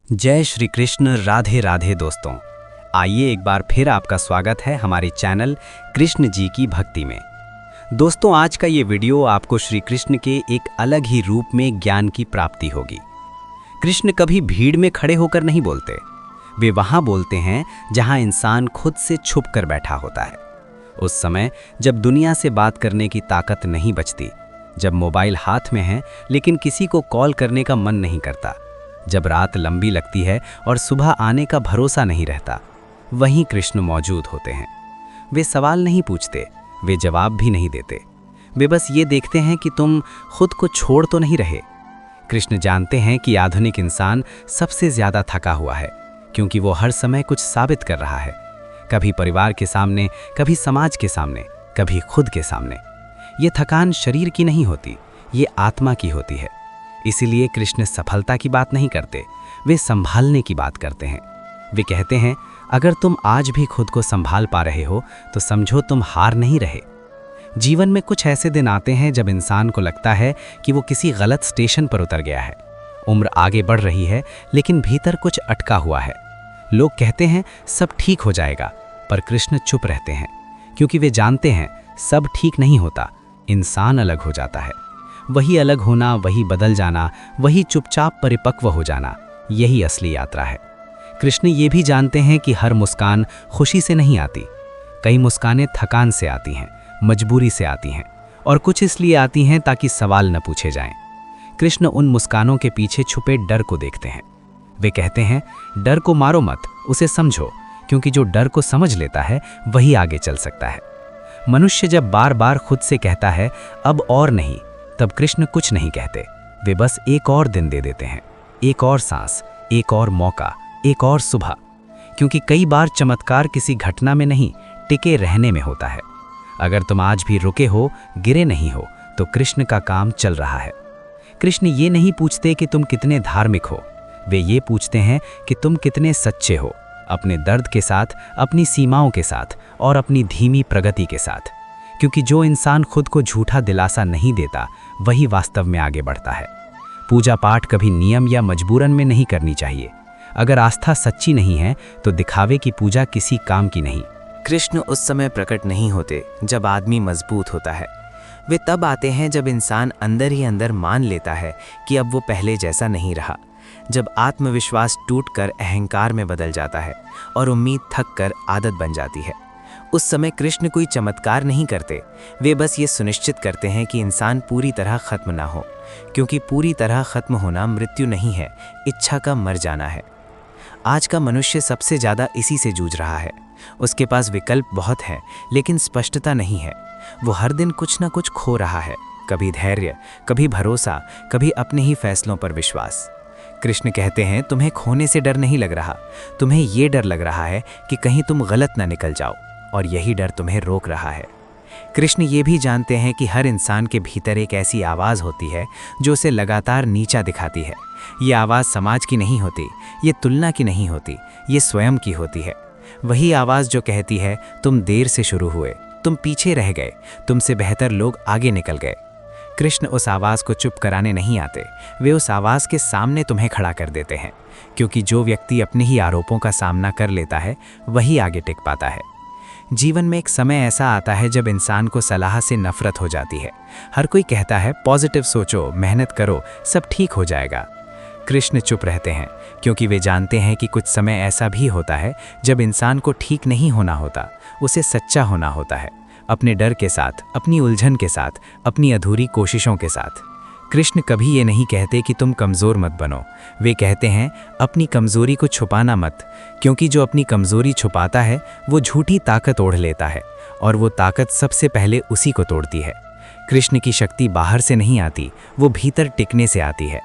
जय श्री कृष्ण। राधे राधे दोस्तों, आइए एक बार फिर आपका स्वागत है हमारे चैनल कृष्ण जी की भक्ति में। दोस्तों, आज का ये वीडियो आपको श्री कृष्ण के एक अलग ही रूप में ज्ञान की प्राप्ति होगी। कृष्ण कभी भीड़ में खड़े होकर नहीं बोलते, वे वहाँ बोलते हैं जहाँ इंसान खुद से छुप कर बैठा होता है। उस समय जब दुनिया से बात करने की ताकत नहीं बचती, जब मोबाइल हाथ में है लेकिन किसी को कॉल करने का मन नहीं करता, जब रात लंबी लगती है और सुबह आने का भरोसा नहीं रहता, वहीं कृष्ण मौजूद होते हैं। वे सवाल नहीं पूछते, वे जवाब भी नहीं देते, वे बस ये देखते हैं कि तुम खुद को छोड़ तो नहीं रहे। कृष्ण जानते हैं कि आधुनिक इंसान सबसे ज़्यादा थका हुआ है, क्योंकि वो हर समय कुछ साबित कर रहा है, कभी परिवार के सामने, कभी समाज के सामने, कभी खुद के सामने। ये थकान शरीर की नहीं होती, ये आत्मा की होती है। इसीलिए कृष्ण सफलता की बात नहीं करते, वे संभालने की बात करते हैं। वे कहते हैं, अगर तुम आज भी खुद को संभाल पा रहे हो तो समझो तुम हार नहीं रहे। जीवन में कुछ ऐसे दिन आते हैं जब इंसान को लगता है कि वो किसी गलत स्टेशन पर उतर गया है। उम्र आगे बढ़ रही है लेकिन भीतर कुछ अटका हुआ है। लोग कहते हैं सब ठीक हो जाएगा, पर कृष्ण चुप रहते हैं, क्योंकि वे जानते हैं सब ठीक नहीं होता, इंसान अलग हो जाता है। वही अलग होना, वही बदल जाना, वही चुपचाप परिपक्व हो जाना, यही असली यात्रा है। कृष्ण ये भी जानते हैं कि हर मुस्कान खुशी से नहीं आती। कई मुस्कानें थकान से आती हैं, मजबूरी से आती हैं, और कुछ इसलिए आती हैं ताकि सवाल न पूछे जाएं। कृष्ण उन मुस्कानों के पीछे छुपे डर को देखते हैं। वे कहते हैं, डर को मारो मत, उसे समझो, क्योंकि जो डर को समझ लेता है वही आगे चल सकता है। मनुष्य जब बार बार खुद से कहता है अब और नहीं, तब कृष्ण कुछ नहीं कहते, वे बस एक और दिन दे देते हैं, एक और सांस, एक और मौका, एक और सुबह। क्योंकि कई बार चमत्कार किसी घटना में नहीं, टिके रहने में होता है। अगर तुम आज भी रुके हो, गिरे नहीं हो, तो कृष्ण का काम चल रहा है। कृष्ण ये नहीं पूछते कि तुम कितने धार्मिक हो, वे ये पूछते हैं कि तुम कितने सच्चे हो, अपने दर्द के साथ, अपनी सीमाओं के साथ और अपनी धीमी प्रगति के साथ। क्योंकि जो इंसान खुद को झूठा दिलासा नहीं देता, वही वास्तव में आगे बढ़ता है। पूजा पाठ कभी नियम या मजबूरन में नहीं करनी चाहिए। अगर आस्था सच्ची नहीं है तो दिखावे की पूजा किसी काम की नहीं। कृष्ण उस समय प्रकट नहीं होते जब आदमी मजबूत होता है। वे तब आते हैं जब इंसान अंदर ही अंदर मान लेता है कि अब वो पहले जैसा नहीं रहा, जब आत्मविश्वास टूटकर अहंकार में बदल जाता है और उम्मीद थक कर आदत बन जाती है। उस समय कृष्ण कोई चमत्कार नहीं करते, वे बस ये सुनिश्चित करते हैं कि इंसान पूरी तरह खत्म ना हो, क्योंकि पूरी तरह खत्म होना मृत्यु नहीं है, इच्छा का मर जाना है। आज का मनुष्य सबसे ज़्यादा इसी से जूझ रहा है। उसके पास विकल्प बहुत है लेकिन स्पष्टता नहीं है। वो हर दिन कुछ ना कुछ खो रहा है, कभी धैर्य, कभी भरोसा, कभी अपने ही फैसलों पर विश्वास। कृष्ण कहते हैं, तुम्हें खोने से डर नहीं लग रहा, तुम्हें ये डर लग रहा है कि कहीं तुम गलत ना निकल जाओ, और यही डर तुम्हें रोक रहा है। कृष्ण ये भी जानते हैं कि हर इंसान के भीतर एक ऐसी आवाज़ होती है जो उसे लगातार नीचा दिखाती है। ये आवाज़ समाज की नहीं होती, ये तुलना की नहीं होती, ये स्वयं की होती है। वही आवाज़ जो कहती है, तुम देर से शुरू हुए, तुम पीछे रह गए, तुमसे बेहतर लोग आगे निकल गए। कृष्ण उस आवाज़ को चुप कराने नहीं आते, वे उस आवाज़ के सामने तुम्हें खड़ा कर देते हैं, क्योंकि जो व्यक्ति अपने ही आरोपों का सामना कर लेता है वही आगे टिक पाता है। जीवन में एक समय ऐसा आता है जब इंसान को सलाह से नफरत हो जाती है। हर कोई कहता है पॉजिटिव सोचो, मेहनत करो, सब ठीक हो जाएगा। कृष्ण चुप रहते हैं, क्योंकि वे जानते हैं कि कुछ समय ऐसा भी होता है जब इंसान को ठीक नहीं होना होता, उसे सच्चा होना होता है, अपने डर के साथ, अपनी उलझन के साथ, अपनी अधूरी कोशिशों के साथ। कृष्ण कभी ये नहीं कहते कि तुम कमज़ोर मत बनो, वे कहते हैं अपनी कमज़ोरी को छुपाना मत, क्योंकि जो अपनी कमज़ोरी छुपाता है वो झूठी ताकत ओढ़ लेता है, और वो ताकत सबसे पहले उसी को तोड़ती है। कृष्ण की शक्ति बाहर से नहीं आती, वो भीतर टिकने से आती है।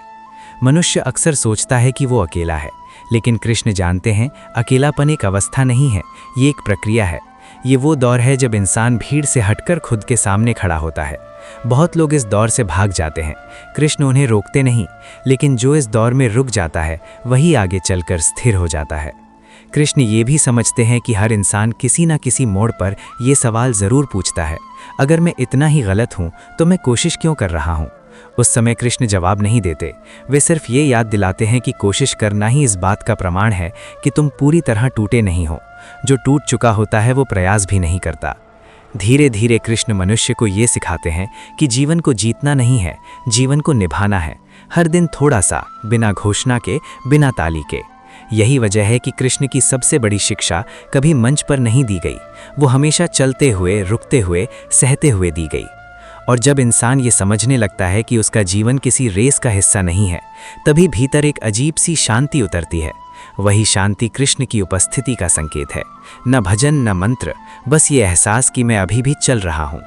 मनुष्य अक्सर सोचता है कि वो अकेला है, लेकिन कृष्ण जानते हैं अकेलापन एक अवस्था नहीं है, ये एक प्रक्रिया है। ये वो दौर है जब इंसान भीड़ से हटकर खुद के सामने खड़ा होता है। बहुत लोग इस दौर से भाग जाते हैं, कृष्ण उन्हें रोकते नहीं, लेकिन जो इस दौर में रुक जाता है वही आगे चलकर स्थिर हो जाता है। कृष्ण ये भी समझते हैं कि हर इंसान किसी न किसी मोड़ पर ये सवाल ज़रूर पूछता है, अगर मैं इतना ही गलत हूँ तो मैं कोशिश क्यों कर रहा हूँ। उस समय कृष्ण जवाब नहीं देते। वे सिर्फ ये याद दिलाते हैं कि कोशिश करना ही इस बात का प्रमाण है कि तुम पूरी तरह टूटे नहीं हो। जो टूट चुका होता है वो प्रयास भी नहीं करता। धीरे धीरे कृष्ण मनुष्य को ये सिखाते हैं कि जीवन को जीतना नहीं है, जीवन को निभाना है, हर दिन थोड़ा सा, बिना घोषणा के, बिना ताली के। यही वजह है कि कृष्ण की सबसे बड़ी शिक्षा कभी मंच पर नहीं दी गई, वो हमेशा चलते हुए, रुकते हुए, सहते हुए दी गई। और जब इंसान ये समझने लगता है कि उसका जीवन किसी रेस का हिस्सा नहीं है, तभी भीतर एक अजीब सी शांति उतरती है। वही शांति कृष्ण की उपस्थिति का संकेत है। न भजन, न मंत्र, बस ये एहसास कि मैं अभी भी चल रहा हूँ।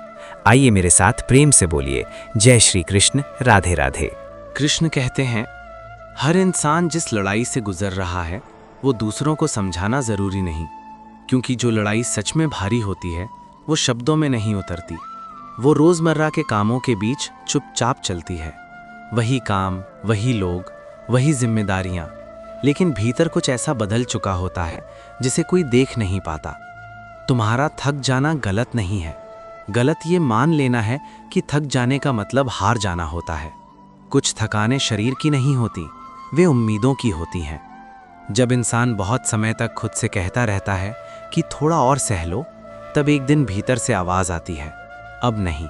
आइए मेरे साथ प्रेम से बोलिए, जय श्री कृष्ण, राधे राधे। कृष्ण कहते हैं, हर इंसान जिस लड़ाई से गुजर रहा है वो दूसरों को समझाना ज़रूरी नहीं, क्योंकि जो लड़ाई सच में भारी होती है वो शब्दों में नहीं उतरती। वो रोज़मर्रा के कामों के बीच चुपचाप चलती है। वही काम, वही लोग, वही जिम्मेदारियाँ, लेकिन भीतर कुछ ऐसा बदल चुका होता है जिसे कोई देख नहीं पाता। तुम्हारा थक जाना गलत नहीं है, गलत ये मान लेना है कि थक जाने का मतलब हार जाना होता है। कुछ थकाने शरीर की नहीं होती, वे उम्मीदों की होती हैं। जब इंसान बहुत समय तक खुद से कहता रहता है कि थोड़ा और सह लो, तब एक दिन भीतर से आवाज़ आती है, अब नहीं।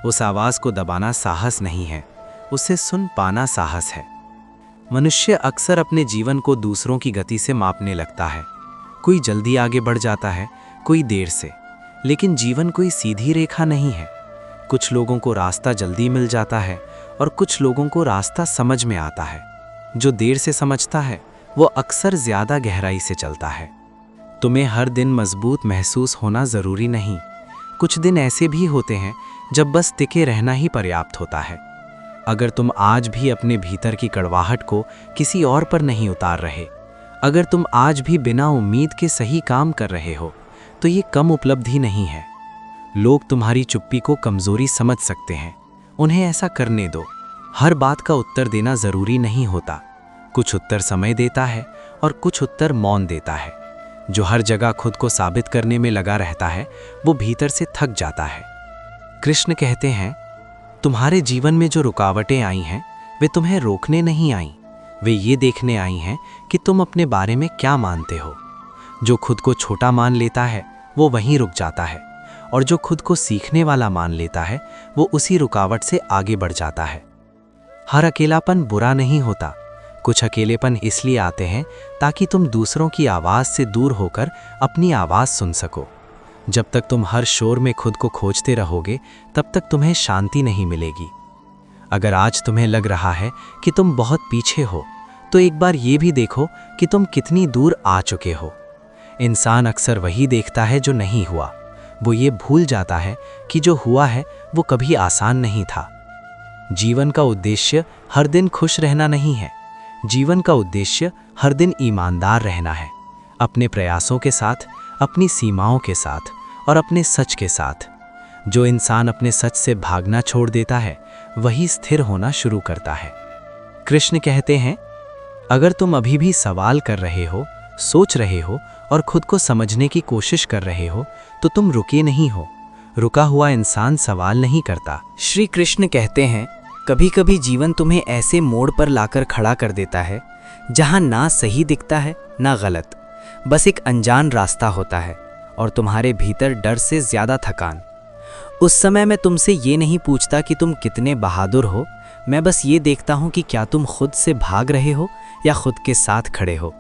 उस आवाज़ को दबाना साहस नहीं है, उसे सुन पाना साहस है। मनुष्य अक्सर अपने जीवन को दूसरों की गति से मापने लगता है। कोई जल्दी आगे बढ़ जाता है, कोई देर से, लेकिन जीवन कोई सीधी रेखा नहीं है। कुछ लोगों को रास्ता जल्दी मिल जाता है और कुछ लोगों को रास्ता समझ में आता है। जो देर से समझता है वो अक्सर ज़्यादा गहराई से चलता है। तुम्हें हर दिन मजबूत महसूस होना ज़रूरी नहीं। कुछ दिन ऐसे भी होते हैं जब बस टिके रहना ही पर्याप्त होता है। अगर तुम आज भी अपने भीतर की कड़वाहट को किसी और पर नहीं उतार रहे, अगर तुम आज भी बिना उम्मीद के सही काम कर रहे हो, तो ये कम उपलब्धि नहीं है। लोग तुम्हारी चुप्पी को कमज़ोरी समझ सकते हैं, उन्हें ऐसा करने दो। हर बात का उत्तर देना ज़रूरी नहीं होता। कुछ उत्तर समय देता है और कुछ उत्तर मौन देता है। जो हर जगह खुद को साबित करने में लगा रहता है वो भीतर से थक जाता है। कृष्ण कहते हैं, तुम्हारे जीवन में जो रुकावटें आई हैं वे तुम्हें रोकने नहीं आईं, वे ये देखने आई हैं कि तुम अपने बारे में क्या मानते हो। जो खुद को छोटा मान लेता है वो वहीं रुक जाता है, और जो खुद को सीखने वाला मान लेता है वो उसी रुकावट से आगे बढ़ जाता है। हर अकेलापन बुरा नहीं होता। कुछ अकेलेपन इसलिए आते हैं ताकि तुम दूसरों की आवाज़ से दूर होकर अपनी आवाज़ सुन सको। जब तक तुम हर शोर में खुद को खोजते रहोगे, तब तक तुम्हें शांति नहीं मिलेगी। अगर आज तुम्हें लग रहा है कि तुम बहुत पीछे हो, तो एक बार ये भी देखो कि तुम कितनी दूर आ चुके हो। इंसान अक्सर वही देखता है जो नहीं हुआ। वो ये भूल जाता है कि जो हुआ है वो कभी आसान नहीं था। जीवन का उद्देश्य हर दिन खुश रहना नहीं है। जीवन का उद्देश्य हर दिन ईमानदार रहना है, अपने प्रयासों के साथ, अपनी सीमाओं के साथ और अपने सच के साथ। जो इंसान अपने सच से भागना छोड़ देता है वही स्थिर होना शुरू करता है। कृष्ण कहते हैं, अगर तुम अभी भी सवाल कर रहे हो, सोच रहे हो और खुद को समझने की कोशिश कर रहे हो, तो तुम रुके नहीं हो। रुका हुआ इंसान सवाल नहीं करता। श्री कृष्ण कहते हैं, कभी कभी जीवन तुम्हें ऐसे मोड़ पर लाकर खड़ा कर देता है जहां ना सही दिखता है ना गलत, बस एक अनजान रास्ता होता है और तुम्हारे भीतर डर से ज़्यादा थकान। उस समय मैं तुमसे ये नहीं पूछता कि तुम कितने बहादुर हो, मैं बस ये देखता हूँ कि क्या तुम खुद से भाग रहे हो या खुद के साथ खड़े हो।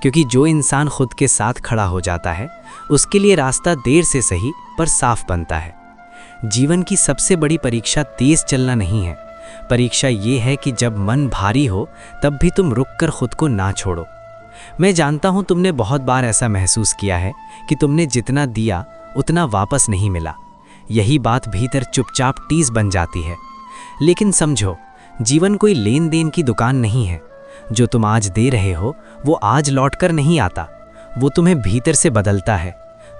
क्योंकि जो इंसान खुद के साथ खड़ा हो जाता है उसके लिए रास्ता देर से सही पर साफ बनता है। जीवन की सबसे बड़ी परीक्षा तेज चलना नहीं है, परीक्षा ये है कि जब मन भारी हो तब भी तुम रुककर खुद को ना छोड़ो। मैं जानता हूँ तुमने बहुत बार ऐसा महसूस किया है कि तुमने जितना दिया उतना वापस नहीं मिला। यही बात भीतर चुपचाप टीस बन जाती है। लेकिन समझो, जीवन कोई लेन देन की दुकान नहीं है। जो तुम आज दे रहे हो वो आज लौटकर नहीं आता, वो तुम्हें भीतर से बदलता है।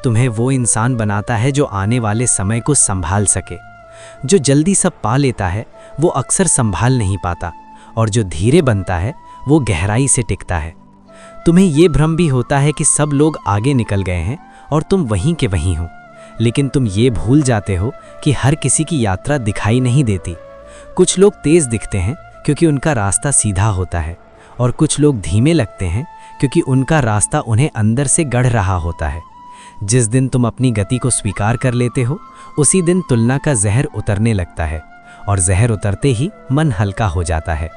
तुम्हें वो इंसान बनाता है जो आने वाले समय को संभाल सके। जो जल्दी सब पा लेता है वो अक्सर संभाल नहीं पाता, और जो धीरे बनता है वो गहराई से टिकता है। तुम्हें ये भ्रम भी होता है कि सब लोग आगे निकल गए हैं और तुम वहीं के वहीं हो, लेकिन तुम ये भूल जाते हो कि हर किसी की यात्रा दिखाई नहीं देती। कुछ लोग तेज दिखते हैं क्योंकि उनका रास्ता सीधा होता है, और कुछ लोग धीमे लगते हैं क्योंकि उनका रास्ता उन्हें अंदर से गढ़ रहा होता है। जिस दिन तुम अपनी गति को स्वीकार कर लेते हो, उसी दिन तुलना का जहर उतरने लगता है, और जहर उतरते ही मन हल्का हो जाता है।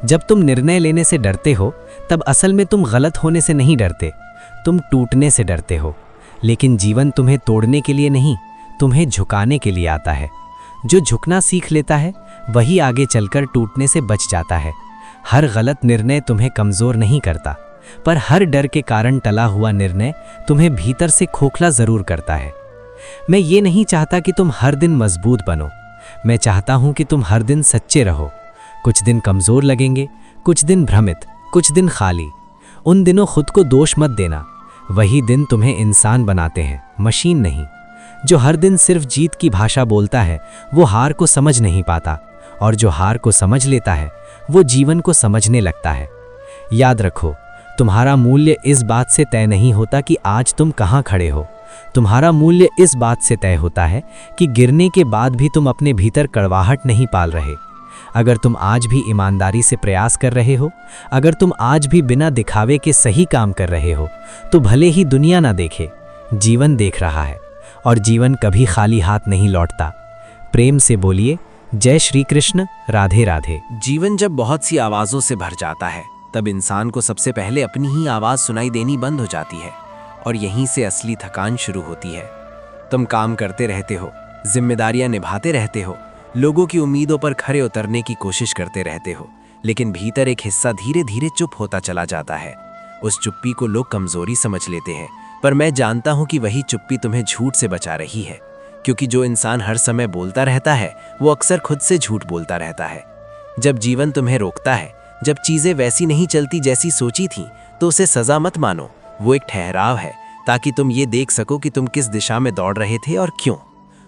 जब तुम निर्णय लेने से डरते हो, तब असल में तुम गलत होने से नहीं डरते, तुम टूटने से डरते हो। लेकिन जीवन तुम्हें तोड़ने के लिए नहीं, तुम्हें झुकाने के लिए आता है। जो झुकना सीख लेता है वही आगे चलकर टूटने से बच जाता है। हर गलत निर्णय तुम्हें कमज़ोर नहीं करता, पर हर डर के कारण टला हुआ निर्णय तुम्हें भीतर से खोखला ज़रूर करता है। मैं ये नहीं चाहता कि तुम हर दिन मजबूत बनो, मैं चाहता हूँ कि तुम हर दिन सच्चे रहो। कुछ दिन कमज़ोर लगेंगे, कुछ दिन भ्रमित, कुछ दिन खाली। उन दिनों खुद को दोष मत देना, वही दिन तुम्हें इंसान बनाते हैं, मशीन नहीं। जो हर दिन सिर्फ जीत की भाषा बोलता है वो हार को समझ नहीं पाता, और जो हार को समझ लेता है वो जीवन को समझने लगता है। याद रखो, तुम्हारा मूल्य इस बात से तय नहीं होता कि आज तुम कहाँ खड़े हो, तुम्हारा मूल्य इस बात से तय होता है कि गिरने के बाद भी तुम अपने भीतर कड़वाहट नहीं पाल रहे। अगर तुम आज भी ईमानदारी से प्रयास कर रहे हो, अगर तुम आज भी बिना दिखावे के सही काम कर रहे हो, तो भले ही दुनिया ना देखे, जीवन देख रहा है, और जीवन कभी खाली हाथ नहीं लौटता। प्रेम से बोलिए, जय श्री कृष्ण, राधे राधे। जीवन जब बहुत सी आवाज़ों से भर जाता है, तब इंसान को सबसे पहले अपनी ही आवाज़ सुनाई देनी बंद हो जाती है, और यहीं से असली थकान शुरू होती है। तुम काम करते रहते हो, जिम्मेदारियां निभाते रहते हो, लोगों की उम्मीदों पर खरे उतरने की कोशिश करते रहते हो, लेकिन भीतर एक हिस्सा धीरे धीरे चुप होता चला जाता है। उस चुप्पी को लोग कमजोरी समझ लेते हैं, पर मैं जानता हूं कि वही चुप्पी तुम्हें झूठ से बचा रही है, क्योंकि जो इंसान हर समय बोलता रहता है वो अक्सर खुद से झूठ बोलता रहता है। जब जीवन तुम्हें रोकता है, जब चीजें वैसी नहीं चलती जैसी सोची थी, तो उसे सजा मत मानो, वो एक ठहराव है, ताकि तुम ये देख सको कि तुम किस दिशा में दौड़ रहे थे और क्यों।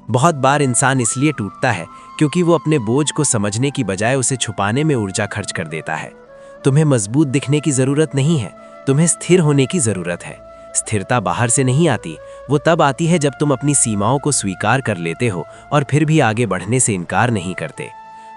बहुत बार इंसान इसलिए टूटता है क्योंकि वो अपने बोझ को समझने की बजाय उसे छुपाने में ऊर्जा खर्च कर देता है। तुम्हें मजबूत दिखने की जरूरत नहीं है, तुम्हें स्थिर होने की जरूरत है। स्थिरता बाहर से नहीं आती, वो तब आती है जब तुम अपनी सीमाओं को स्वीकार कर लेते हो और फिर भी आगे बढ़ने से इनकार नहीं करते।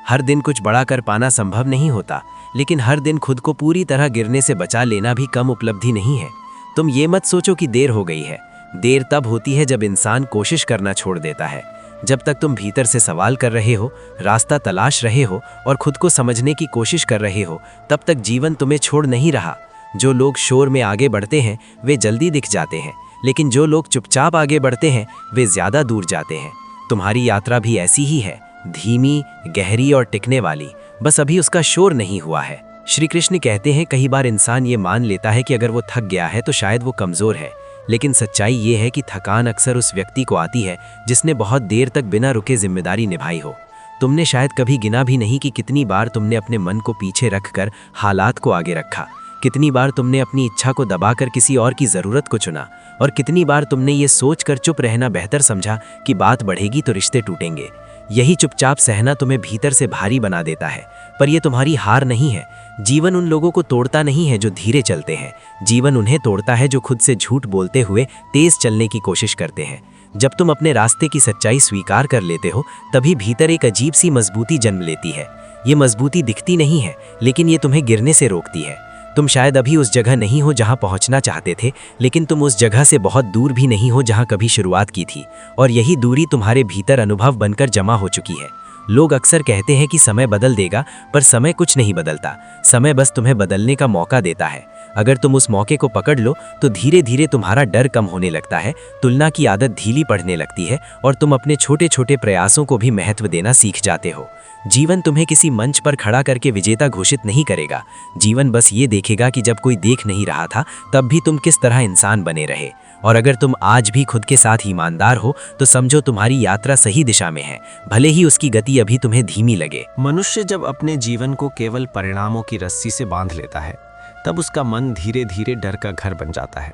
हर दिन कुछ बड़ा कर पाना संभव नहीं होता, लेकिन हर दिन खुद को पूरी तरह गिरने से बचा लेना भी कम उपलब्धि नहीं है। तुम ये मत सोचो कि देर हो गई है, देर तब होती है जब इंसान कोशिश करना छोड़ देता है। जब तक तुम भीतर से सवाल कर रहे हो, रास्ता तलाश रहे हो और खुद को समझने की कोशिश कर रहे हो, तब तक जीवन तुम्हें छोड़ नहीं रहा। जो लोग शोर में आगे बढ़ते हैं वे जल्दी दिख जाते हैं, लेकिन जो लोग चुपचाप आगे बढ़ते हैं वे ज्यादा दूर जाते हैं। तुम्हारी यात्रा भी ऐसी ही है, धीमी, गहरी और टिकने वाली, बस अभी उसका शोर नहीं हुआ है। श्री कृष्ण कहते हैं, कई बार इंसान ये मान लेता है कि अगर वो थक गया है तो शायद वो कमजोर है, लेकिन सच्चाई ये है कि थकान अक्सर उस व्यक्ति को आती है जिसने बहुत देर तक बिना रुके जिम्मेदारी निभाई हो। तुमने शायद कभी गिना भी नहीं कि कितनी बार तुमने अपने मन को पीछे रखकर हालात को आगे रखा, कितनी बार तुमने अपनी इच्छा को दबाकर किसी और की जरूरत को चुना, और कितनी बार तुमने ये सोचकर चुप रहना बेहतर समझा कि बात बढ़ेगी तो रिश्ते टूटेंगे। यही चुपचाप सहना तुम्हें भीतर से भारी बना देता है, पर यह तुम्हारी हार नहीं है। जीवन उन लोगों को तोड़ता नहीं है जो धीरे चलते हैं, जीवन उन्हें तोड़ता है जो खुद से झूठ बोलते हुए तेज चलने की कोशिश करते हैं। जब तुम अपने रास्ते की सच्चाई स्वीकार कर लेते हो, तभी भीतर एक अजीब सी मजबूती जन्म लेती है। ये मजबूती दिखती नहीं है, लेकिन ये तुम्हें गिरने से रोकती है। तुम शायद अभी उस जगह नहीं हो जहां पहुंचना चाहते थे, लेकिन तुम उस जगह से बहुत दूर भी नहीं हो जहां कभी शुरुआत की थी, और यही दूरी तुम्हारे भीतर अनुभव बनकर जमा हो चुकी है। लोग अक्सर कहते हैं कि समय बदल देगा, पर समय कुछ नहीं बदलता। समय बस तुम्हें बदलने का मौका देता है। अगर तुम उस मौके को पकड़ लो तो धीरे धीरे तुम्हारा डर कम होने लगता है, तुलना की आदत ढीली पड़ने लगती है, और तुम अपने छोटे छोटे प्रयासों को भी महत्व देना सीख जाते हो। जीवन तुम्हें किसी मंच पर खड़ा करके विजेता घोषित नहीं करेगा। जीवन बस ये देखेगा कि जब कोई देख नहीं रहा था तब भी तुम किस तरह इंसान बने रहे। और अगर तुम आज भी खुद के साथ ईमानदार हो तो समझो तुम्हारी यात्रा सही दिशा में है, भले ही उसकी गति अभी तुम्हें धीमी लगे। मनुष्य जब अपने जीवन को केवल परिणामों की रस्सी से बांध लेता है, तब उसका मन धीरे धीरे डर का घर बन जाता है।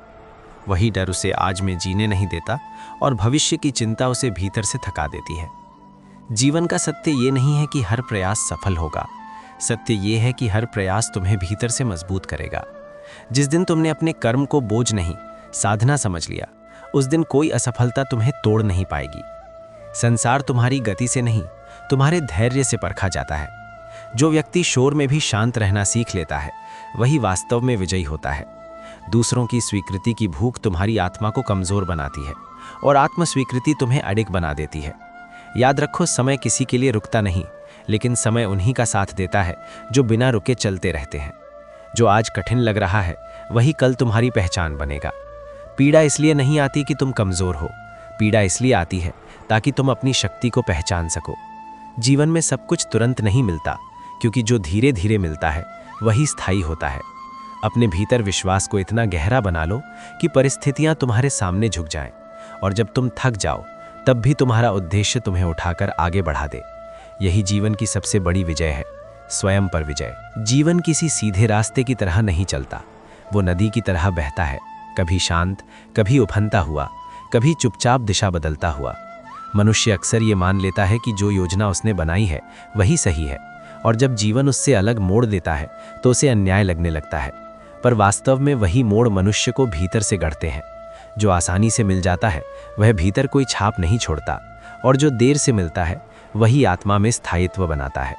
वही डर उसे आज में जीने नहीं देता, और भविष्य की चिंता उसे भीतर से थका देती है। जीवन का सत्य ये नहीं है कि हर प्रयास सफल होगा, सत्य ये है कि हर प्रयास तुम्हें भीतर से मजबूत करेगा। जिस दिन तुमने अपने कर्म को बोझ नहीं, साधना समझ लिया, उस दिन कोई असफलता तुम्हें तोड़ नहीं पाएगी। संसार तुम्हारी गति से नहीं, तुम्हारे धैर्य से परखा जाता है। जो व्यक्ति शोर में भी शांत रहना सीख लेता है वही वास्तव में विजयी होता है। दूसरों की स्वीकृति की भूख तुम्हारी आत्मा को कमजोर बनाती है और आत्म स्वीकृति तुम्हें अडिग बना देती है। याद रखो, समय किसी के लिए रुकता नहीं, लेकिन समय उन्हीं का साथ देता है जो बिना रुके चलते रहते हैं। जो आज कठिन लग रहा है वही कल तुम्हारी पहचान बनेगा। पीड़ा इसलिए नहीं आती कि तुम कमजोर हो, पीड़ा इसलिए आती है ताकि तुम अपनी शक्ति को पहचान सको। जीवन में सब कुछ तुरंत नहीं मिलता, क्योंकि जो धीरे धीरे मिलता है वही स्थायी होता है। अपने भीतर विश्वास को इतना गहरा बना लो कि परिस्थितियां तुम्हारे सामने झुक जाएं, और जब तुम थक जाओ तब भी तुम्हारा उद्देश्य तुम्हें उठाकर आगे बढ़ा दे। यही जीवन की सबसे बड़ी विजय है, स्वयं पर विजय। जीवन किसी सीधे रास्ते की तरह नहीं चलता, वो नदी की तरह बहता है, कभी शांत, कभी उफनता हुआ, कभी चुपचाप दिशा बदलता हुआ। मनुष्य अक्सर ये मान लेता है कि जो योजना उसने बनाई है वही सही है, और जब जीवन उससे अलग मोड़ देता है तो उसे अन्याय लगने लगता है। पर वास्तव में वही मोड़ मनुष्य को भीतर से गढ़ते हैं। जो आसानी से मिल जाता है वह भीतर कोई छाप नहीं छोड़ता, और जो देर से मिलता है वही आत्मा में स्थायित्व बनाता है।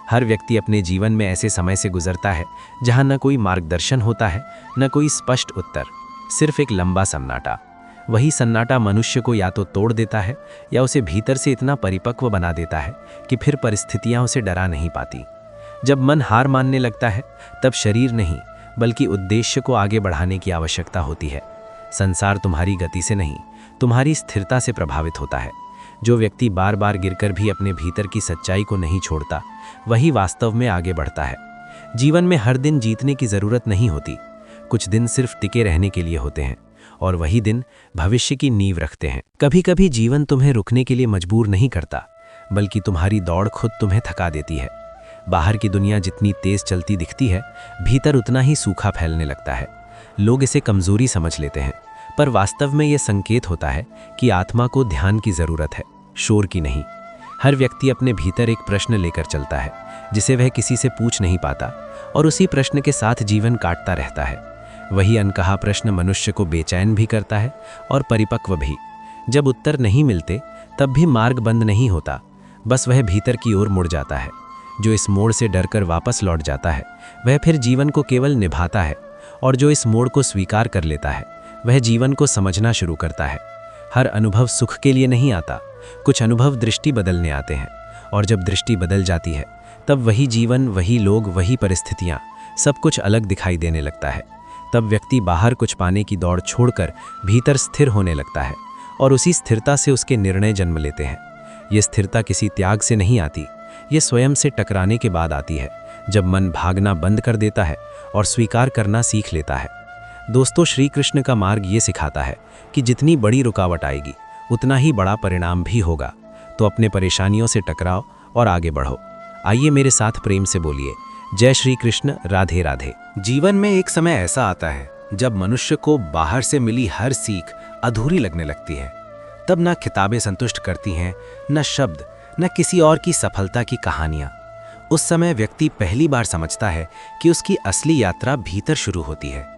हर व्यक्ति अपने जीवन में ऐसे समय से गुजरता है जहां न कोई मार्गदर्शन होता है, न कोई स्पष्ट उत्तर, सिर्फ एक लंबा सन्नाटा। वही सन्नाटा मनुष्य को या तो तोड़ देता है या उसे भीतर से इतना परिपक्व बना देता है कि फिर परिस्थितियां उसे डरा नहीं पाती। जब मन हार मानने लगता है तब शरीर नहीं बल्कि उद्देश्य को आगे बढ़ाने की आवश्यकता होती है। संसार तुम्हारी गति से नहीं, तुम्हारी स्थिरता से प्रभावित होता है। जो व्यक्ति बार बार गिरकर भी अपने भीतर की सच्चाई को नहीं छोड़ता वही वास्तव में आगे बढ़ता है। जीवन में हर दिन जीतने की जरूरत नहीं होती, कुछ दिन सिर्फ टिके रहने के लिए होते हैं, और वही दिन भविष्य की नींव रखते हैं। कभी कभी जीवन तुम्हें रुकने के लिए मजबूर नहीं करता, बल्कि तुम्हारी दौड़ खुद तुम्हें थका देती है। बाहर की दुनिया जितनी तेज चलती दिखती है, भीतर उतना ही सूखा फैलने लगता है। लोग इसे कमजोरी समझ लेते हैं, पर वास्तव में यह संकेत होता है कि आत्मा को ध्यान की जरूरत है, शोर की नहीं। हर व्यक्ति अपने भीतर एक प्रश्न लेकर चलता है जिसे वह किसी से पूछ नहीं पाता, और उसी प्रश्न के साथ जीवन काटता रहता है। वही अनकहा प्रश्न मनुष्य को बेचैन भी करता है और परिपक्व भी। जब उत्तर नहीं मिलते तब भी मार्ग बंद नहीं होता, बस वह भीतर की ओर मुड़ जाता है। जो इस मोड़ से डरकर वापस लौट जाता है वह फिर जीवन को केवल निभाता है, और जो इस मोड़ को स्वीकार कर लेता है वह जीवन को समझना शुरू करता है। हर अनुभव सुख के लिए नहीं आता, कुछ अनुभव दृष्टि बदलने आते हैं, और जब दृष्टि बदल जाती है तब वही जीवन, वही लोग, वही परिस्थितियाँ, सब कुछ अलग दिखाई देने लगता है। तब व्यक्ति बाहर कुछ पाने की दौड़ छोड़कर भीतर स्थिर होने लगता है, और उसी स्थिरता से उसके निर्णय जन्म लेते हैं। ये स्थिरता किसी त्याग से नहीं आती, ये स्वयं से टकराने के बाद आती है, जब मन भागना बंद कर देता है और स्वीकार करना सीख लेता है। दोस्तों, श्री कृष्ण का मार्ग ये सिखाता है कि जितनी बड़ी रुकावट आएगी उतना ही बड़ा परिणाम भी होगा। तो अपने परेशानियों से टकराओ और आगे बढ़ो। आइए मेरे साथ प्रेम से बोलिए, जय श्री कृष्ण, राधे राधे। जीवन में एक समय ऐसा आता है जब मनुष्य को बाहर से मिली हर सीख अधूरी लगने लगती है। तब न किताबें संतुष्ट करती हैं, न शब्द, न किसी और की सफलता की कहानियां। उस समय व्यक्ति पहली बार समझता है कि उसकी असली यात्रा भीतर शुरू होती है।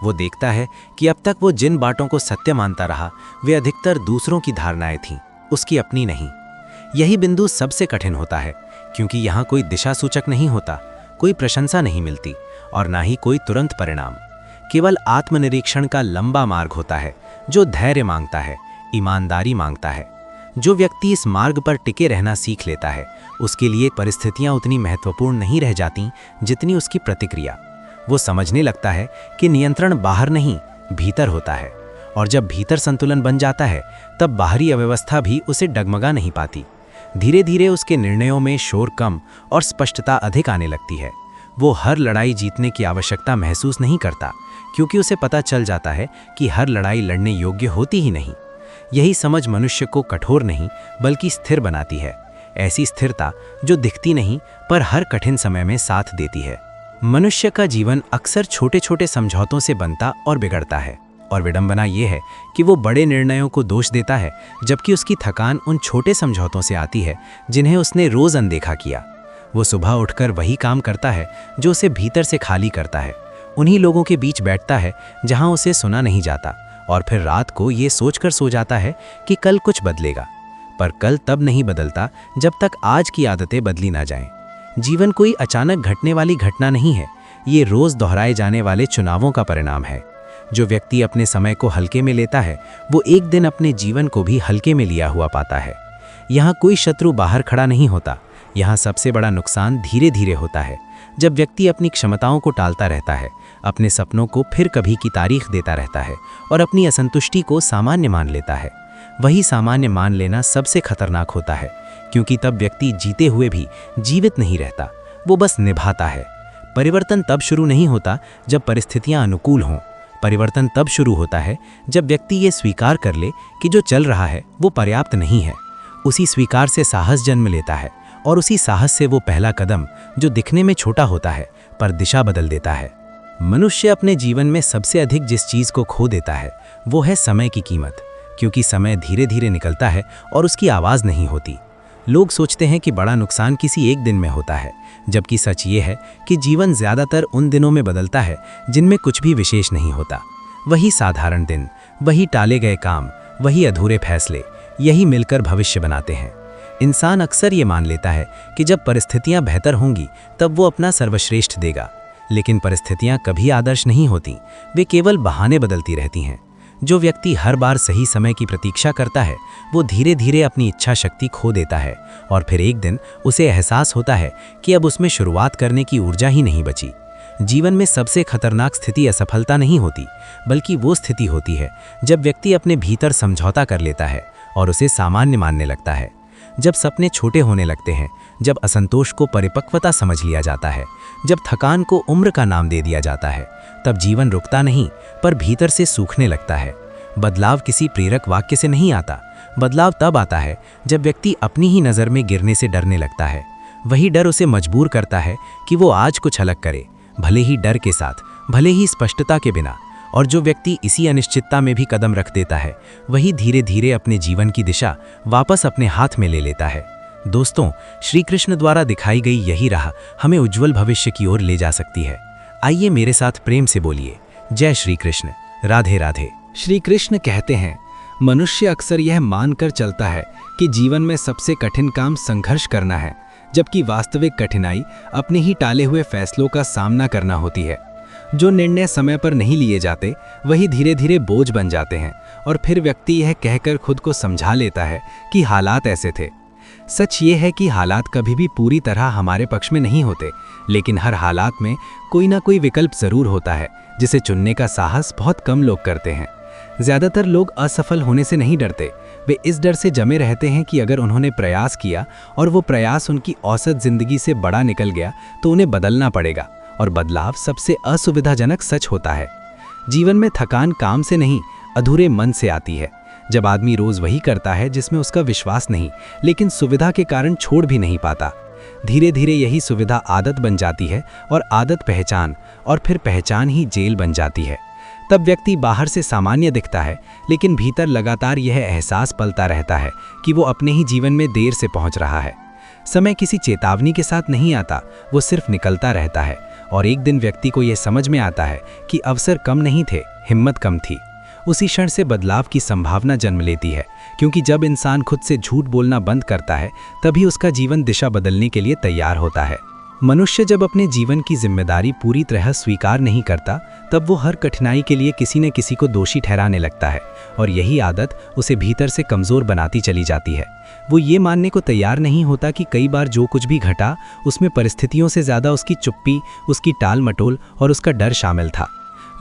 वो देखता है कि अब तक वो जिन बातों को सत्य मानता रहा वे अधिकतर दूसरों की धारणाएं थीं, उसकी अपनी नहीं। यही बिंदु सबसे कठिन होता है, क्योंकि यहाँ कोई दिशा सूचक नहीं होता, कोई प्रशंसा नहीं मिलती, और ना ही कोई तुरंत परिणाम। केवल आत्मनिरीक्षण का लंबा मार्ग होता है जो धैर्य मांगता है, ईमानदारी मांगता है। जो व्यक्ति इस मार्ग पर टिके रहना सीख लेता है उसके लिए परिस्थितियां उतनी महत्वपूर्ण नहीं रह जाती जितनी उसकी प्रतिक्रिया। वो समझने लगता है कि नियंत्रण बाहर नहीं, भीतर होता है, और जब भीतर संतुलन बन जाता है तब बाहरी अव्यवस्था भी उसे डगमगा नहीं पाती। धीरे धीरे उसके निर्णयों में शोर कम और स्पष्टता अधिक आने लगती है। वो हर लड़ाई जीतने की आवश्यकता महसूस नहीं करता, क्योंकि उसे पता चल जाता है कि हर लड़ाई लड़ने योग्य होती ही नहीं। यही समझ मनुष्य को कठोर नहीं बल्कि स्थिर बनाती है। ऐसी स्थिरता जो दिखती नहीं पर हर कठिन समय में साथ देती है। मनुष्य का जीवन अक्सर छोटे छोटे समझौतों से बनता और बिगड़ता है, और विडंबना ये है कि वो बड़े निर्णयों को दोष देता है, जबकि उसकी थकान उन छोटे समझौतों से आती है जिन्हें उसने रोज अनदेखा किया। वो सुबह उठकर वही काम करता है जो उसे भीतर से खाली करता है, उन्हीं लोगों के बीच बैठता है जहां उसे सुना नहीं जाता, और फिर रात को ये सोचकर सो जाता है कि कल कुछ बदलेगा। पर कल तब नहीं बदलता जब तक आज की आदतें बदली ना जाएं। जीवन कोई अचानक घटने वाली घटना नहीं है, ये रोज दोहराए जाने वाले चुनावों का परिणाम है। जो व्यक्ति अपने समय को हल्के में लेता है वो एक दिन अपने जीवन को भी हल्के में लिया हुआ पाता है। यहाँ कोई शत्रु बाहर खड़ा नहीं होता, यहाँ सबसे बड़ा नुकसान धीरे धीरे होता है। जब व्यक्ति अपनी क्षमताओं को टालता रहता है, अपने सपनों को फिर कभी की तारीख देता रहता है और अपनी असंतुष्टि को सामान्य मान लेता है, वही सामान्य मान लेना सबसे खतरनाक होता है, क्योंकि तब व्यक्ति जीते हुए भी जीवित नहीं रहता, वो बस निभाता है। परिवर्तन तब शुरू नहीं होता जब परिस्थितियां अनुकूल हों, परिवर्तन तब शुरू होता है जब व्यक्ति ये स्वीकार कर ले कि जो चल रहा है वो पर्याप्त नहीं है। उसी स्वीकार से साहस जन्म लेता है और उसी साहस से वो पहला कदम जो दिखने में छोटा होता है पर दिशा बदल देता है। मनुष्य अपने जीवन में सबसे अधिक जिस चीज़ को खो देता है वो है समय की कीमत, क्योंकि समय धीरे धीरे निकलता है और उसकी आवाज़ नहीं होती। लोग सोचते हैं कि बड़ा नुकसान किसी एक दिन में होता है, जबकि सच ये है कि जीवन ज़्यादातर उन दिनों में बदलता है जिनमें कुछ भी विशेष नहीं होता। वही साधारण दिन, वही टाले गए काम, वही अधूरे फैसले, यही मिलकर भविष्य बनाते हैं। इंसान अक्सर ये मान लेता है कि जब परिस्थितियां बेहतर होंगी तब वो अपना सर्वश्रेष्ठ देगा, लेकिन परिस्थितियां कभी आदर्श नहीं होती, वे केवल बहाने बदलती रहती हैं। जो व्यक्ति हर बार सही समय की प्रतीक्षा करता है वो धीरे धीरे अपनी इच्छा शक्ति खो देता है और फिर एक दिन उसे एहसास होता है कि अब उसमें शुरुआत करने की ऊर्जा ही नहीं बची। जीवन में सबसे खतरनाक स्थिति असफलता नहीं होती, बल्कि वो स्थिति होती है जब व्यक्ति अपने भीतर समझौता कर लेता है और उसे सामान्य मानने लगता है। जब सपने छोटे होने लगते हैं, जब असंतोष को परिपक्वता समझ लिया जाता है, जब थकान को उम्र का नाम दे दिया जाता है, तब जीवन रुकता नहीं पर भीतर से सूखने लगता है। बदलाव किसी प्रेरक वाक्य से नहीं आता, बदलाव तब आता है जब व्यक्ति अपनी ही नज़र में गिरने से डरने लगता है। वही डर उसे मजबूर करता है कि वो आज कुछ अलग करे, भले ही डर के साथ, भले ही स्पष्टता के बिना। और जो व्यक्ति इसी अनिश्चितता में भी कदम रख देता है वही धीरे धीरे अपने जीवन की दिशा वापस अपने हाथ में ले लेता है। दोस्तों, श्री कृष्ण द्वारा दिखाई गई यही राह हमें उज्जवल भविष्य की ओर ले जा सकती है। आइए मेरे साथ प्रेम से बोलिए, जय श्री कृष्ण, राधे राधे। श्री कृष्ण कहते हैं, मनुष्य अक्सर यह मानकर चलता है कि जीवन में सबसे कठिन काम संघर्ष करना है, जबकि वास्तविक कठिनाई अपने ही टाले हुए फैसलों का सामना करना होती है। जो निर्णय समय पर नहीं लिए जाते वही धीरे धीरे बोझ बन जाते हैं और फिर व्यक्ति यह कहकर खुद को समझा लेता है कि हालात ऐसे थे। सच ये है कि हालात कभी भी पूरी तरह हमारे पक्ष में नहीं होते, लेकिन हर हालात में कोई ना कोई विकल्प जरूर होता है जिसे चुनने का साहस बहुत कम लोग करते हैं। ज़्यादातर लोग असफल होने से नहीं डरते, वे इस डर से जमे रहते हैं कि अगर उन्होंने प्रयास किया और वो प्रयास उनकी औसत जिंदगी से बड़ा निकल गया तो उन्हें बदलना पड़ेगा, और बदलाव सबसे असुविधाजनक सच होता है। जीवन में थकान काम से नहीं, अधूरे मन से आती है। जब आदमी रोज वही करता है जिसमें उसका विश्वास नहीं, लेकिन सुविधा के कारण छोड़ भी नहीं पाता, धीरे धीरे यही सुविधा आदत बन जाती है और आदत पहचान, और फिर पहचान ही जेल बन जाती है। तब व्यक्ति बाहर से सामान्य दिखता है, लेकिन भीतर लगातार यह एहसास पलता रहता है कि वो अपने ही जीवन में देर से पहुंच रहा है। समय किसी चेतावनी के साथ नहीं आता, वो सिर्फ निकलता रहता है, और एक दिन व्यक्ति को यह समझ में आता है कि अवसर कम नहीं थे, हिम्मत कम थी। उसी क्षण से बदलाव की संभावना जन्म लेती है, क्योंकि जब इंसान खुद से झूठ बोलना बंद करता है तभी उसका जीवन दिशा बदलने के लिए तैयार होता है। मनुष्य जब अपने जीवन की जिम्मेदारी पूरी तरह स्वीकार नहीं करता तब वो हर कठिनाई के लिए किसी न किसी को दोषी ठहराने लगता है, और यही आदत उसे भीतर से कमज़ोर बनाती चली जाती है। वो ये मानने को तैयार नहीं होता कि कई बार जो कुछ भी घटा उसमें परिस्थितियों से ज़्यादा उसकी चुप्पी, उसकी टाल मटोल और उसका डर शामिल था।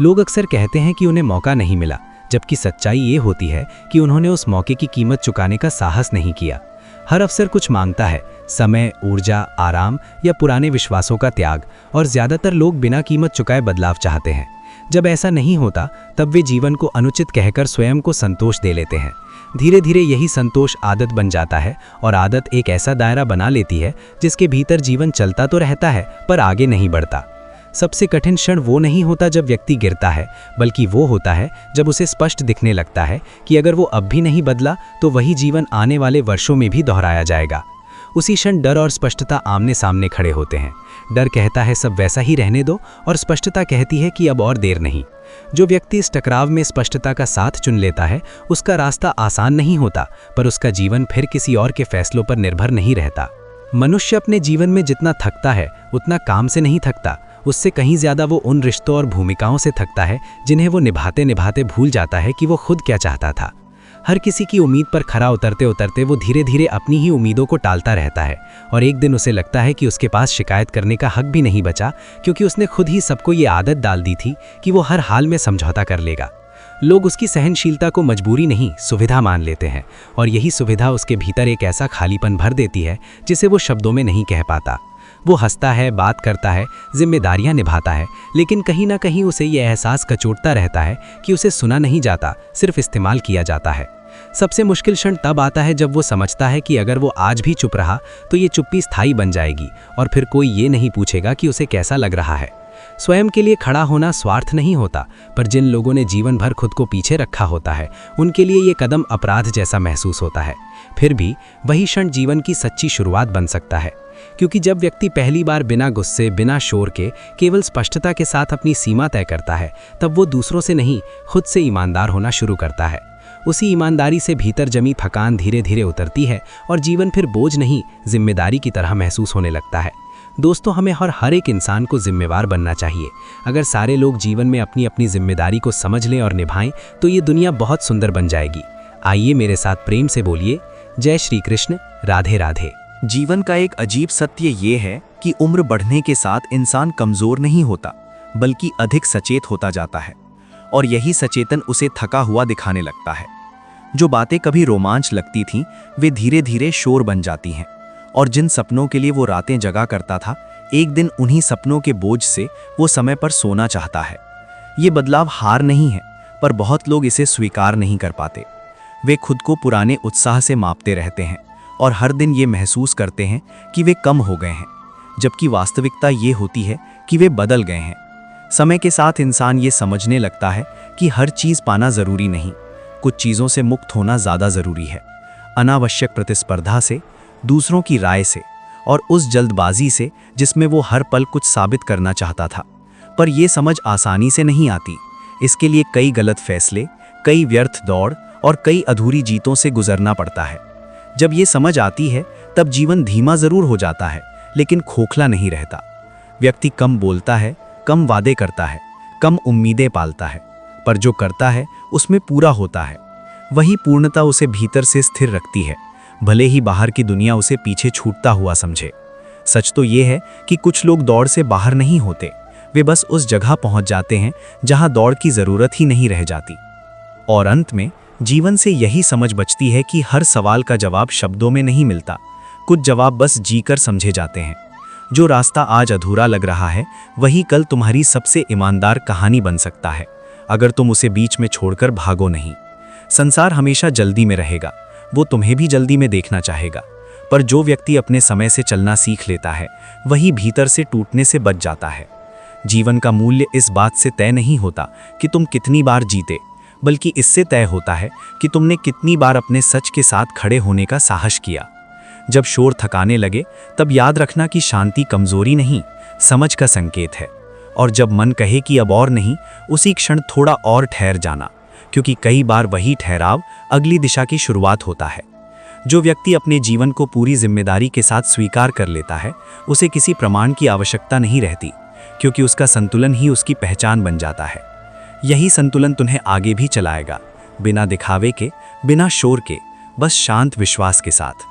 लोग अक्सर कहते हैं कि उन्हें मौका नहीं मिला, जबकि सच्चाई ये होती है कि उन्होंने उस मौके की कीमत चुकाने का साहस नहीं किया। हर अवसर कुछ मांगता है, समय, ऊर्जा, आराम या पुराने विश्वासों का त्याग, और ज़्यादातर लोग बिना कीमत चुकाए बदलाव चाहते हैं। जब ऐसा नहीं होता तब वे जीवन को अनुचित कहकर स्वयं को संतोष दे लेते हैं। धीरे धीरे यही संतोष आदत बन जाता है, और आदत एक ऐसा दायरा बना लेती है जिसके भीतर जीवन चलता तो रहता है पर आगे नहीं बढ़ता। सबसे कठिन क्षण वो नहीं होता जब व्यक्ति गिरता है, बल्कि वो होता है जब उसे स्पष्ट दिखने लगता है कि अगर वो अब भी नहीं बदला तो वही जीवन आने वाले वर्षों में भी दोहराया जाएगा। उसी क्षण डर और स्पष्टता आमने सामने खड़े होते हैं। डर कहता है सब वैसा ही रहने दो, और स्पष्टता कहती है कि अब और देर नहीं। जो व्यक्ति इस टकराव में स्पष्टता का साथ चुन लेता है, उसका रास्ता आसान नहीं होता, पर उसका जीवन फिर किसी और के फैसलों पर निर्भर नहीं रहता। मनुष्य अपने जीवन में जितना थकता है उतना काम से नहीं थकता, उससे कहीं ज्यादा वो उन रिश्तों और भूमिकाओं से थकता है जिन्हें वो निभाते निभाते भूल जाता है कि वो खुद क्या चाहता था। हर किसी की उम्मीद पर खरा उतरते उतरते वो धीरे धीरे अपनी ही उम्मीदों को टालता रहता है, और एक दिन उसे लगता है कि उसके पास शिकायत करने का हक भी नहीं बचा, क्योंकि उसने खुद ही सबको ये आदत डाल दी थी कि वो हर हाल में समझौता कर लेगा। लोग उसकी सहनशीलता को मजबूरी नहीं, सुविधा मान लेते हैं, और यही सुविधा उसके भीतर एक ऐसा खालीपन भर देती है जिसे वो शब्दों में नहीं कह पाता। वो हंसता है, बात करता है, जिम्मेदारियां निभाता है, लेकिन कहीं ना कहीं उसे ये एहसास कचोटता रहता है कि उसे सुना नहीं जाता, सिर्फ इस्तेमाल किया जाता है। सबसे मुश्किल क्षण तब आता है जब वो समझता है कि अगर वो आज भी चुप रहा तो ये चुप्पी स्थायी बन जाएगी, और फिर कोई ये नहीं पूछेगा कि उसे कैसा लग रहा है। स्वयं के लिए खड़ा होना स्वार्थ नहीं होता, पर जिन लोगों ने जीवन भर खुद को पीछे रखा होता है उनके लिए ये कदम अपराध जैसा महसूस होता है। फिर भी वही क्षण जीवन की सच्ची शुरुआत बन सकता है, क्योंकि जब व्यक्ति पहली बार बिना गुस्से, बिना शोर के, केवल स्पष्टता के साथ अपनी सीमा तय करता है, तब वो दूसरों से नहीं, खुद से ईमानदार होना शुरू करता है। उसी ईमानदारी से भीतर जमी थकान धीरे धीरे उतरती है और जीवन फिर बोझ नहीं, जिम्मेदारी की तरह महसूस होने लगता है। दोस्तों, हमें हर एक इंसान को जिम्मेवार बनना चाहिए। अगर सारे लोग जीवन में अपनी अपनी जिम्मेदारी को समझ लें और निभाएं तो ये दुनिया बहुत सुंदर बन जाएगी। आइए मेरे साथ प्रेम से बोलिए, जय श्री कृष्ण, राधे राधे। जीवन का एक अजीब सत्य ये है कि उम्र बढ़ने के साथ इंसान कमजोर नहीं होता, बल्कि अधिक सचेत होता जाता है, और यही सचेतन उसे थका हुआ दिखाने लगता है। जो बातें कभी रोमांच लगती थीं, वे धीरे धीरे शोर बन जाती हैं, और जिन सपनों के लिए वो रातें जगा करता था, एक दिन उन्हीं सपनों के बोझ से वो समय पर सोना चाहता है। ये बदलाव हार नहीं है, पर बहुत लोग इसे स्वीकार नहीं कर पाते। वे खुद को पुराने उत्साह से मापते रहते हैं और हर दिन ये महसूस करते हैं कि वे कम हो गए हैं, जबकि वास्तविकता ये होती है कि वे बदल गए हैं। समय के साथ इंसान ये समझने लगता है कि हर चीज़ पाना ज़रूरी नहीं, कुछ चीज़ों से मुक्त होना ज़्यादा ज़रूरी है। अनावश्यक प्रतिस्पर्धा से, दूसरों की राय से, और उस जल्दबाजी से जिसमें वो हर पल कुछ साबित करना चाहता था। पर यह समझ आसानी से नहीं आती। इसके लिए कई गलत फैसले, कई व्यर्थ दौड़ और कई अधूरी जीतों से गुजरना पड़ता है। जब ये समझ आती है तब जीवन धीमा ज़रूर हो जाता है, लेकिन खोखला नहीं रहता। व्यक्ति कम बोलता है, कम वादे करता है, कम उम्मीदें पालता है, पर जो करता है उसमें पूरा होता है। वही पूर्णता उसे भीतर से स्थिर रखती है, भले ही बाहर की दुनिया उसे पीछे छूटता हुआ समझे। सच तो ये है कि कुछ लोग दौड़ से बाहर नहीं होते, वे बस उस जगह पहुंच जाते हैं जहां दौड़ की ज़रूरत ही नहीं रह जाती। और अंत में जीवन से यही समझ बचती है कि हर सवाल का जवाब शब्दों में नहीं मिलता, कुछ जवाब बस जीकर समझे जाते हैं। जो रास्ता आज अधूरा लग रहा है, वही कल तुम्हारी सबसे ईमानदार कहानी बन सकता है, अगर तुम उसे बीच में छोड़कर भागो नहीं। संसार हमेशा जल्दी में रहेगा, वो तुम्हें भी जल्दी में देखना चाहेगा, पर जो व्यक्ति अपने समय से चलना सीख लेता है, वही भीतर से टूटने से बच जाता है। जीवन का मूल्य इस बात से तय नहीं होता कि तुम कितनी बार जीते, बल्कि इससे तय होता है कि तुमने कितनी बार अपने सच के साथ खड़े होने का साहस किया। जब शोर थकाने लगे, तब याद रखना कि शांति कमजोरी नहीं, समझ का संकेत है। और जब मन कहे कि अब और नहीं, उसी क्षण थोड़ा और ठहर जाना, क्योंकि कई बार वही ठहराव अगली दिशा की शुरुआत होता है। जो व्यक्ति अपने जीवन को पूरी जिम्मेदारी के साथ स्वीकार कर लेता है, उसे किसी प्रमाण की आवश्यकता नहीं रहती, क्योंकि उसका संतुलन ही उसकी पहचान बन जाता है। यही संतुलन तुम्हें आगे भी चलाएगा, बिना दिखावे के, बिना शोर के, बस शांत विश्वास के साथ।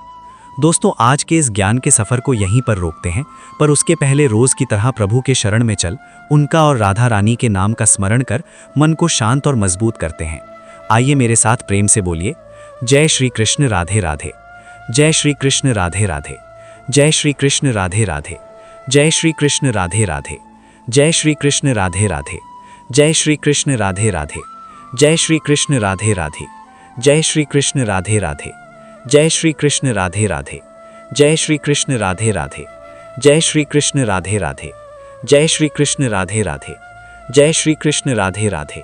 दोस्तों, आज के इस ज्ञान के सफ़र को यहीं पर रोकते हैं, पर उसके पहले रोज़ की तरह प्रभु के शरण में चल उनका और राधा रानी के नाम का स्मरण कर मन को शांत और मजबूत करते हैं। आइए मेरे साथ प्रेम से बोलिए, जय श्री कृष्ण, राधे राधे। जय श्री कृष्ण, राधे राधे। जय श्री कृष्ण, राधे राधे। जय श्री कृष्ण, राधे राधे। जय श्री कृष्ण, राधे राधे। जय श्री कृष्ण, राधे राधे। जय श्री कृष्ण, राधे राधे। जय श्री कृष्ण, राधे राधे। जय श्री कृष्ण, राधे राधे। जय श्री कृष्ण, राधे राधे। जय श्री कृष्ण, राधे राधे। जय श्री कृष्ण, राधे राधे। जय श्री कृष्ण, राधे राधे।